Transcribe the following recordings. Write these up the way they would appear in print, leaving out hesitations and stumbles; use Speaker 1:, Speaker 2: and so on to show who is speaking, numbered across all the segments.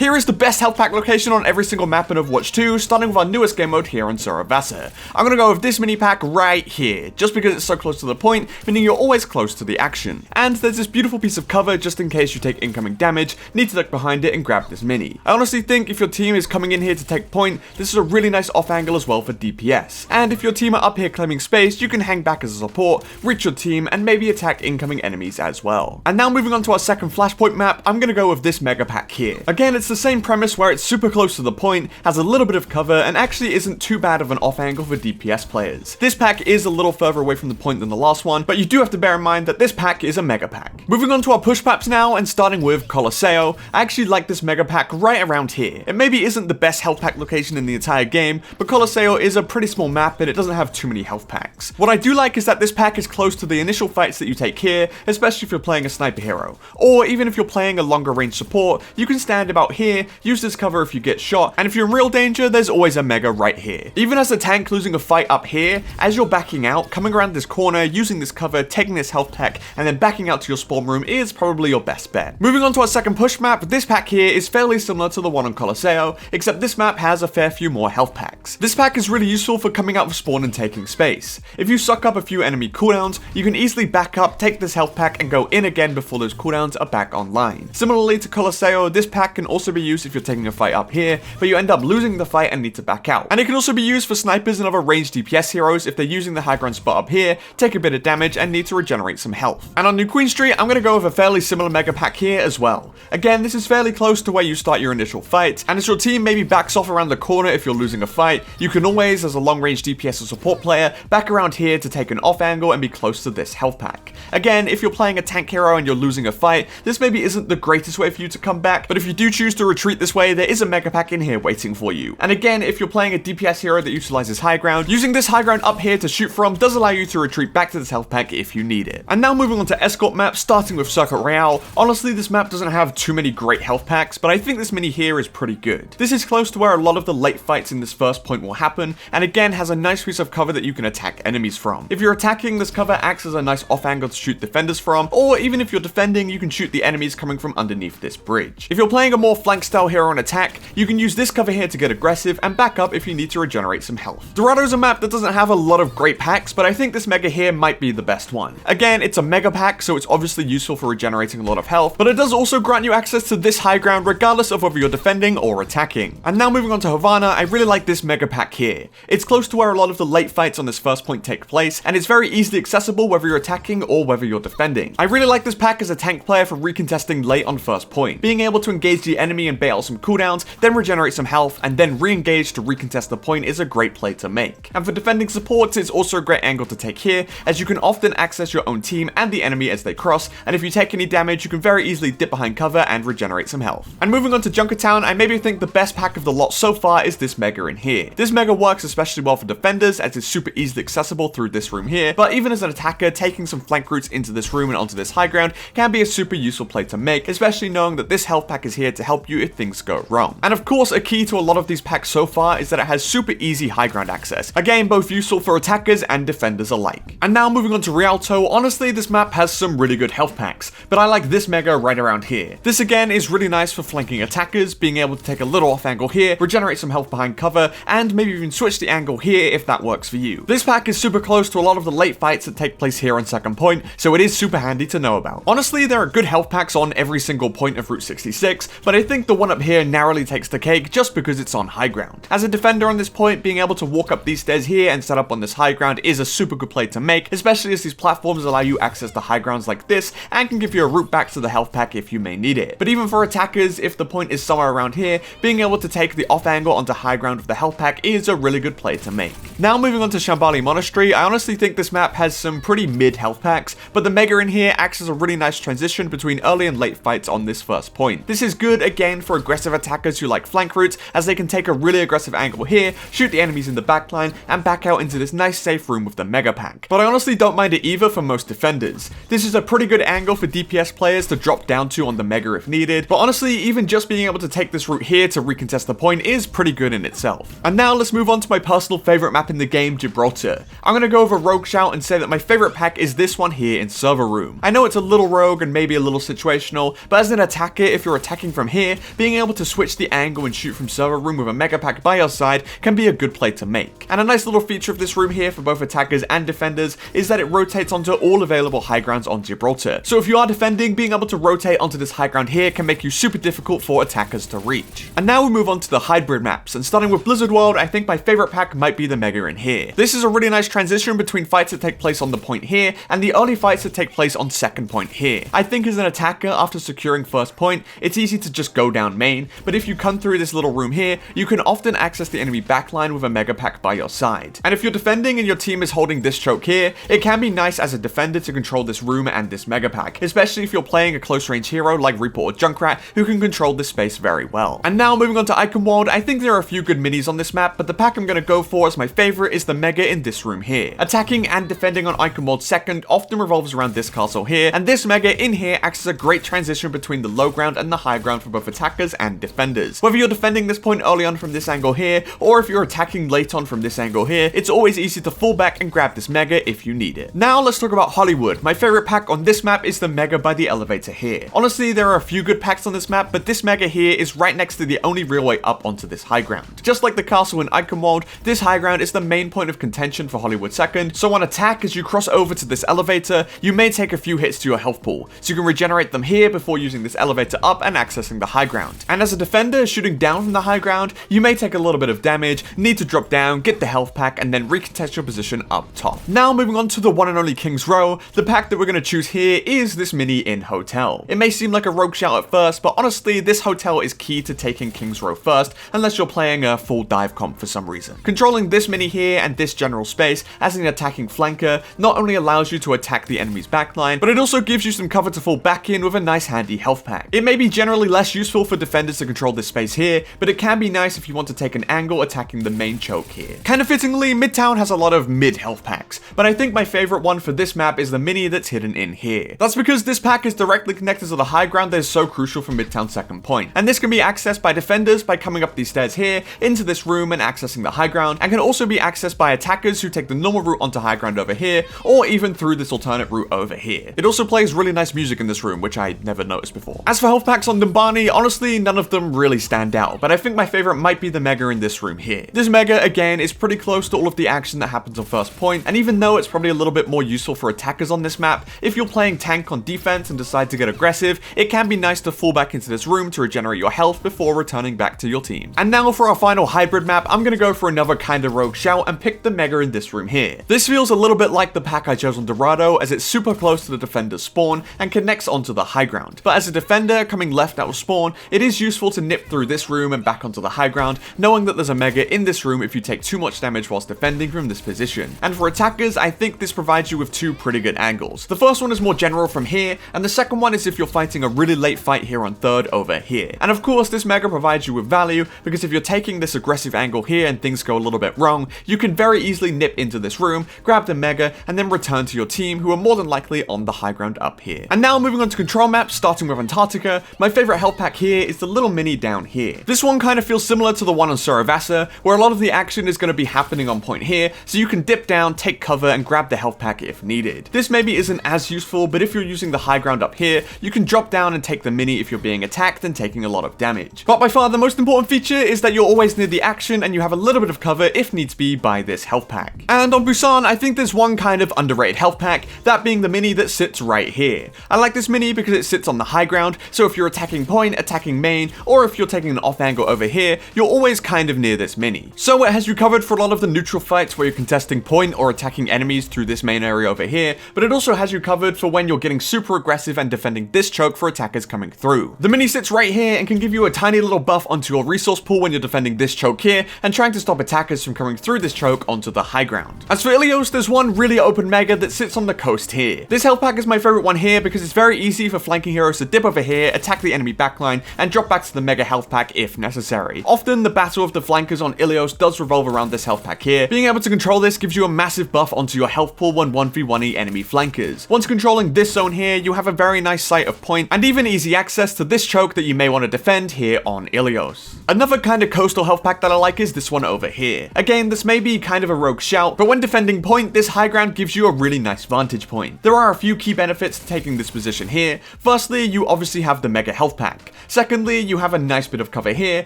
Speaker 1: Here is the best health pack location on every single map in Overwatch 2, starting with our newest game mode here on Suravasa. I'm gonna go with this mini pack right here, just because it's so close to the point, meaning you're always close to the action. And there's this beautiful piece of cover just in case you take incoming damage, need to duck behind it and grab this mini. I honestly think if your team is coming in here to take point, this is a really nice off angle as well for DPS. And if your team are up here claiming space, you can hang back as a support, reach your team, and maybe attack incoming enemies as well. And now moving on to our second flashpoint map, I'm gonna go with this mega pack here. Again, it's the same premise where it's super close to the point, has a little bit of cover, and actually isn't too bad of an off angle for DPS players. This pack is a little further away from the point than the last one, but you do have to bear in mind that this pack is a mega pack. Moving on to our push maps now, and starting with Colosseo, I actually like this mega pack right around here. It maybe isn't the best health pack location in the entire game, but Colosseo is a pretty small map and it doesn't have too many health packs. What I do like is that this pack is close to the initial fights that you take here, especially if you're playing a sniper hero. Or even if you're playing a longer range support, you can stand about here, use this cover if you get shot, and if you're in real danger, there's always a mega right here. Even as a tank losing a fight up here, as you're backing out, coming around this corner, using this cover, taking this health pack, and then backing out to your spawn room is probably your best bet. Moving on to our second push map, this pack here is fairly similar to the one on Colosseo, except this map has a fair few more health packs. This pack is really useful for coming out of spawn and taking space. If you suck up a few enemy cooldowns, you can easily back up, take this health pack, and go in again before those cooldowns are back online. Similarly to Colosseo, this pack can also be used if you're taking a fight up here, but you end up losing the fight and need to back out. And it can also be used for snipers and other ranged DPS heroes if they're using the high ground spot up here, take a bit of damage, and need to regenerate some health. And on New Queen Street, I'm going to go with a fairly similar mega pack here as well. Again, this is fairly close to where you start your initial fight, and as your team maybe backs off around the corner if you're losing a fight, you can always, as a long range DPS or support player, back around here to take an off angle and be close to this health pack. Again, if you're playing a tank hero and you're losing a fight, this maybe isn't the greatest way for you to come back, but if you do choose to retreat this way, there is a mega pack in here waiting for you. And again, if you're playing a DPS hero that utilizes high ground, using this high ground up here to shoot from does allow you to retreat back to this health pack if you need it. And now moving on to escort map, starting with Circuit Royale. Honestly, this map doesn't have too many great health packs, but I think this mini here is pretty good. This is close to where a lot of the late fights in this first point will happen, and again has a nice piece of cover that you can attack enemies from. If you're attacking, this cover acts as a nice off angle to shoot defenders from, or even if you're defending, you can shoot the enemies coming from underneath this bridge. If you're playing a more flank style hero on attack, you can use this cover here to get aggressive and back up if you need to regenerate some health. Dorado is a map that doesn't have a lot of great packs, but I think this mega here might be the best one. Again, it's a mega pack, so it's obviously useful for regenerating a lot of health, but it does also grant you access to this high ground regardless of whether you're defending or attacking. And now moving on to Havana, I really like this mega pack here. It's close to where a lot of the late fights on this first point take place, and it's very easily accessible whether you're attacking or whether you're defending. I really like this pack as a tank player for recontesting late on first point. Being able to engage the enemy and bait out some cooldowns, then regenerate some health, and then re-engage to recontest the point is a great play to make. And for defending supports, it's also a great angle to take here, as you can often access your own team and the enemy as they cross, and if you take any damage, you can very easily dip behind cover and regenerate some health. And moving on to Junkertown, I maybe think the best pack of the lot so far is this mega in here. This mega works especially well for defenders, as it's super easily accessible through this room here, but even as an attacker, taking some flank routes into this room and onto this high ground can be a super useful play to make, especially knowing that this health pack is here to help you if things go wrong. And of course, a key to a lot of these packs so far is that it has super easy high ground access, again both useful for attackers and defenders alike. And now moving on to Rialto, honestly this map has some really good health packs, but I like this mega right around here. This again is really nice for flanking attackers, being able to take a little off angle here, regenerate some health behind cover, and maybe even switch the angle here if that works for you. This pack is super close to a lot of the late fights that take place here on second point, so it is super handy to know about. Honestly, there are good health packs on every single point of Route 66, but I think the one up here narrowly takes the cake just because it's on high ground. As a defender on this point, being able to walk up these stairs here and set up on this high ground is a super good play to make, especially as these platforms allow you access to high grounds like this and can give you a route back to the health pack if you may need it. But even for attackers, if the point is somewhere around here, being able to take the off angle onto high ground with the health pack is a really good play to make. Now moving on to Shambali Monastery, I honestly think this map has some pretty mid health packs, but the mega in here acts as a really nice transition between early and late fights on this first point. This is good again for aggressive attackers who like flank routes, as they can take a really aggressive angle here, shoot the enemies in the backline, and back out into this nice safe room with the mega pack. But I honestly don't mind it either for most defenders. This is a pretty good angle for DPS players to drop down to on the mega if needed, but honestly even just being able to take this route here to recontest the point is pretty good in itself. And now let's move on to my personal favorite map in the game, Gibraltar. I'm gonna go over Rogue Shout and say that my favorite pack is this one here in Server Room. I know it's a little rogue and maybe a little situational, but as an attacker, if you're attacking from here, here, being able to switch the angle and shoot from server room with a mega pack by your side can be a good play to make. And a nice little feature of this room here for both attackers and defenders is that it rotates onto all available high grounds on Gibraltar. So if you are defending, being able to rotate onto this high ground here can make you super difficult for attackers to reach. And now we move on to the hybrid maps, and starting with Blizzard World, I think my favorite pack might be the Mega in here. This is a really nice transition between fights that take place on the point here and the early fights that take place on second point here. I think as an attacker, after securing first point, it's easy to just go down main, but if you come through this little room here, you can often access the enemy backline with a mega pack by your side. And if you're defending and your team is holding this choke here, it can be nice as a defender to control this room and this mega pack, especially if you're playing a close range hero like Reaper or Junkrat who can control this space very well. And now moving on to Eichenwalde, I think there are a few good minis on this map, but the pack I'm going to go for as my favorite is the Mega in this room here. Attacking and defending on Eichenwalde second often revolves around this castle here, and this Mega in here acts as a great transition between the low ground and the high ground for both attackers and defenders. Whether you're defending this point early on from this angle here, or if you're attacking late on from this angle here, it's always easy to fall back and grab this Mega if you need it. Now let's talk about Hollywood. My favorite pack on this map is the Mega by the elevator here. Honestly, there are a few good packs on this map, but this Mega here is right next to the only real way up onto this high ground. Just like the castle in Eichenwalde, this high ground is the main point of contention for Hollywood second, so on attack as you cross over to this elevator, you may take a few hits to your health pool, so you can regenerate them here before using this elevator up and accessing the high ground. And as a defender shooting down from the high ground, you may take a little bit of damage, need to drop down, get the health pack, and then recontest your position up top. Now moving on to the one and only King's Row, the pack that we're going to choose here is this mini in Hotel. It may seem like a rogue shout at first, but honestly, this hotel is key to taking King's Row first, unless you're playing a full dive comp for some reason. Controlling this mini here and this general space as an attacking flanker not only allows you to attack the enemy's backline, but it also gives you some cover to fall back in with a nice handy health pack. It may be generally less useful for defenders to control this space here, but it can be nice if you want to take an angle attacking the main choke here. Kind of fittingly, Midtown has a lot of mid health packs, but I think my favorite one for this map is the mini that's hidden in here. That's because this pack is directly connected to the high ground that is so crucial for Midtown's second point, and this can be accessed by defenders by coming up these stairs here into this room and accessing the high ground, and can also be accessed by attackers who take the normal route onto high ground over here, or even through this alternate route over here. It also plays really nice music in this room, which I never noticed before. As for health packs on Numbani, honestly none of them really stand out, but I think my favorite might be the Mega in this room here. This Mega, again, is pretty close to all of the action that happens on first point, and even though it's probably a little bit more useful for attackers on this map, if you're playing tank on defense and decide to get aggressive, it can be nice to fall back into this room to regenerate your health before returning back to your team. And now for our final hybrid map, I'm gonna go for another kinda rogue shout and pick the Mega in this room here. This feels a little bit like the pack I chose on Dorado, as it's super close to the defender's spawn and connects onto the high ground. But as a defender coming left out of spawn, it is useful to nip through this room and back onto the high ground, knowing that there's a Mega in this room if you take too much damage whilst defending from this position. And for attackers, I think this provides you with two pretty good angles. The first one is more general from here, and the second one is if you're fighting a really late fight here on third over here. And of course, this Mega provides you with value, because if you're taking this aggressive angle here and things go a little bit wrong, you can very easily nip into this room, grab the Mega, and then return to your team, who are more than likely on the high ground up here. And now moving on to control maps, starting with Antarctica, my favorite health pack here is the little mini down here. This one kind of feels similar to the one on Suravasa, where a lot of the action is going to be happening on point here, so you can dip down, take cover, and grab the health pack if needed. This maybe isn't as useful, but if you're using the high ground up here, you can drop down and take the mini if you're being attacked and taking a lot of damage. But by far the most important feature is that you're always near the action and you have a little bit of cover if needs be by this health pack. And on Busan, I think there's one kind of underrated health pack, that being the mini that sits right here. I like this mini because it sits on the high ground, so if you're attacking point, attacking main, or if you're taking an off angle over here, you're always kind of near this mini. So it has you covered for a lot of the neutral fights where you're contesting point or attacking enemies through this main area over here, but it also has you covered for when you're getting super aggressive and defending this choke for attackers coming through. The mini sits right here and can give you a tiny little buff onto your resource pool when you're defending this choke here and trying to stop attackers from coming through this choke onto the high ground. As for Ilios, there's one really open Mega that sits on the coast here. This health pack is my favorite one here because it's very easy for flanking heroes to dip over here, attack the enemy backline, and drop back to the Mega health pack if necessary. Often the battle of the flankers on Ilios does revolve around this health pack here. Being able to control this gives you a massive buff onto your health pool when 1v1ing enemy flankers. Once controlling this zone here, you have a very nice sight of point and even easy access to this choke that you may want to defend here on Ilios. Another kind of coastal health pack that I like is this one over here. Again, this may be kind of a rogue shout, but when defending point, this high ground gives you a really nice vantage point. There are a few key benefits to taking this position here. Firstly, you obviously have the Mega health pack. Secondly, you have a nice bit of cover here,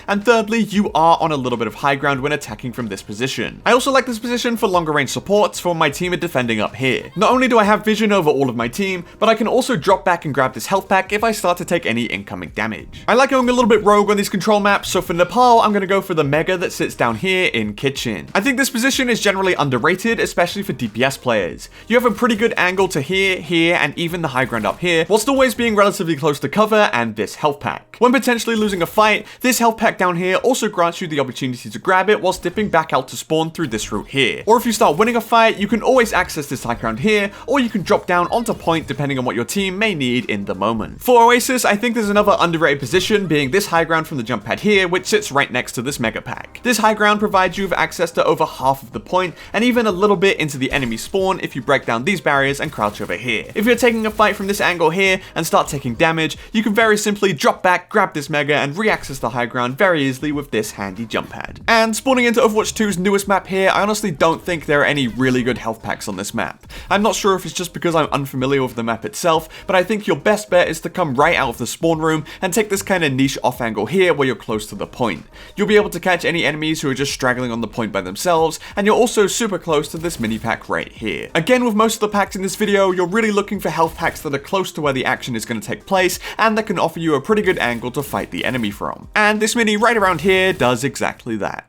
Speaker 1: and thirdly, you are on a little bit of high ground when attacking from this position. I also like this position for longer range supports for my team are defending up here. Not only do I have vision over all of my team, but I can also drop back and grab this health pack if I start to take any incoming damage. I like going a little bit rogue on these control maps, so for Nepal, I'm going to go for the mega that sits down here in Kitchen. I think this position is generally underrated, especially for DPS players. You have a pretty good angle to here, and even the high ground up here, whilst always being relatively close to cover and this health pack. When potentially losing a fight, this health pack down here also grants you the opportunity to grab it whilst dipping back out to spawn through this route here. Or if you start winning a fight, you can always access this high ground here, or you can drop down onto point depending on what your team may need in the moment. For Oasis, I think there's another underrated position being this high ground from the jump pad here, which sits right next to this mega pack. This high ground provides you with access to over half of the point, and even a little bit into the enemy spawn if you break down these barriers and crouch over here. If you're taking a fight from this angle here and start taking damage, you can very simply drop back, grab this mega, and re-access the high ground very easily with this handy jump pad. And spawning into Overwatch 2's newest map here, I honestly don't think there are any really good health packs on this map. I'm not sure if it's just because I'm unfamiliar with the map itself, but I think your best bet is to come right out of the spawn room and take this kind of niche off angle here where you're close to the point. You'll be able to catch any enemies who are just straggling on the point by themselves, and you're also super close to this mini pack right here. Again, with most of the packs in this video, you're really looking for health packs that are close to where the action is going to take place, and that can offer you a pretty good angle to fight the enemy from. And this mini right around here does exactly that.